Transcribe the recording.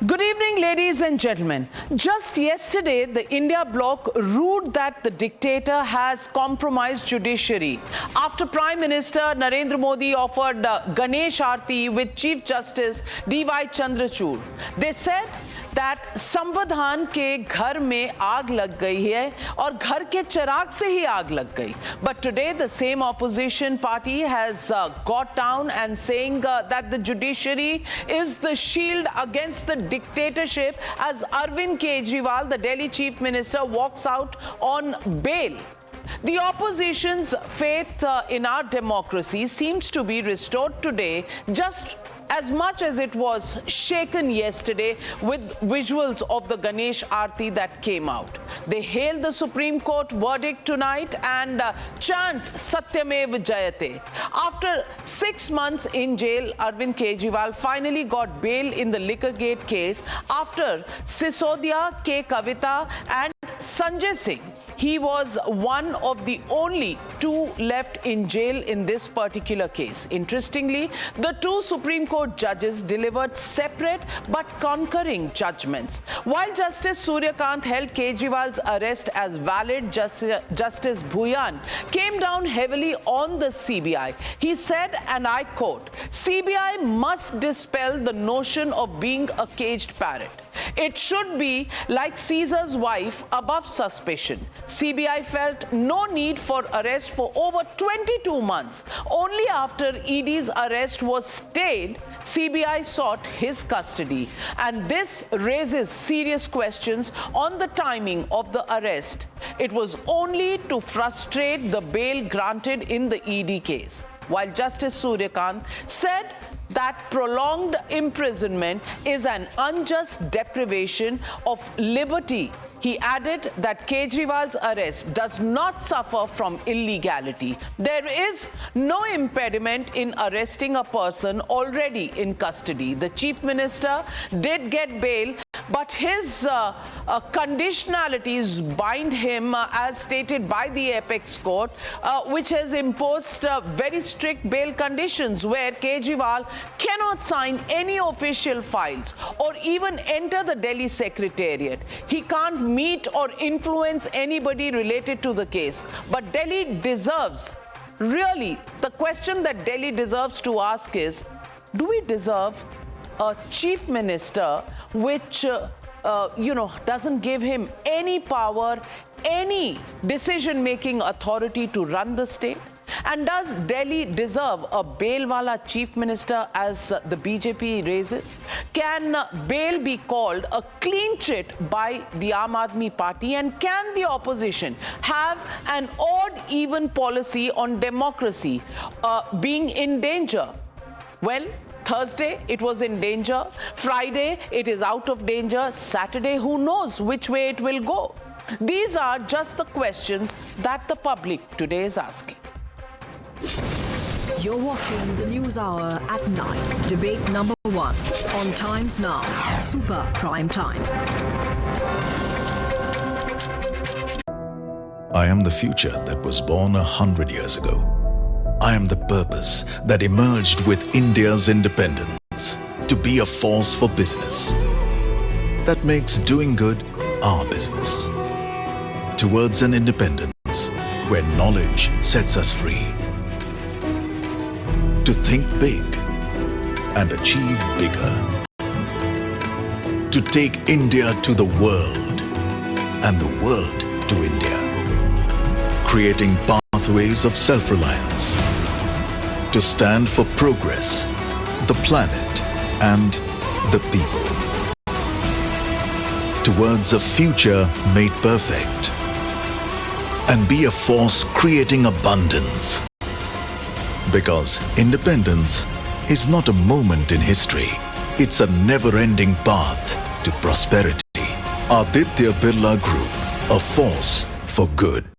Good evening, ladies and gentlemen. Just yesterday, the India bloc rued that the dictator has compromised judiciary after Prime Minister Narendra Modi offered Ganesh Aarti with Chief Justice D.Y. Chandrachud. They said that संविधान के घर में आग लग गई है और घर के चिराग से ही आग लग गई. But today the same opposition party has got down and saying that the judiciary is the shield against the dictatorship as Arvind Kejriwal, the Delhi Chief Minister, walks out on bail. The opposition's faith in our democracy seems to be restored today just as much as it was shaken yesterday with visuals of the Ganesh Aarti that came out. They hailed the Supreme Court verdict tonight and chant Satyamev Jayate. After 6 months in jail, Arvind Kejriwal finally got bail in the Liquorgate case after Sisodia, K. Kavita and Sanjay Singh. He was one of the only two left in jail in this particular case. Interestingly, the two Supreme Court judges delivered separate but concurring judgments. While Justice Suryakant held Kejriwal's arrest as valid, Justice Bhuyan came down heavily on the CBI. He said, and I quote, "CBI must dispel the notion of being a caged parrot. It should be like Caesar's wife, above suspicion. CBI felt no need for arrest for over 22 months. Only after ED's arrest was stayed, CBI sought his custody. And this raises serious questions on the timing of the arrest. It was only to frustrate the bail granted in the ED case." While Justice Suryakant said that prolonged imprisonment is an unjust deprivation of liberty, he added that Kejriwal's arrest does not suffer from illegality. There is no impediment in arresting a person already in custody. The Chief Minister did get bail, but his conditionalities bind him, as stated by the Apex Court, which has imposed very strict bail conditions where Kejriwal cannot sign any official files or even enter the Delhi Secretariat. He can't meet or influence anybody related to the case. But Delhi deserves, really, the question that Delhi deserves to ask is, do we deserve a chief minister which doesn't give him any power, any decision-making authority to run the state? And does Delhi deserve a bail-wala chief minister, as the BJP raises? Can bail be called a clean chit by the Aam Aadmi Party? And can the opposition have an odd-even policy on democracy being in danger? Well, Thursday, it was in danger. Friday, it is out of danger. Saturday, who knows which way it will go? These are just the questions that the public today is asking. You're watching the News Hour at 9. Debate number 1 on Times Now. Super Prime Time. I am the future that was born 100 years ago. I am the purpose that emerged with India's independence to be a force for business that makes doing good our business. Towards an independence where knowledge sets us free. To think big and achieve bigger. To take India to the world and the world to India. Creating pathways of self-reliance. To stand for progress, the planet and the people. Towards a future made perfect. And be a force creating abundance. Because independence is not a moment in history. It's a never-ending path to prosperity. Aditya Birla Group, a force for good.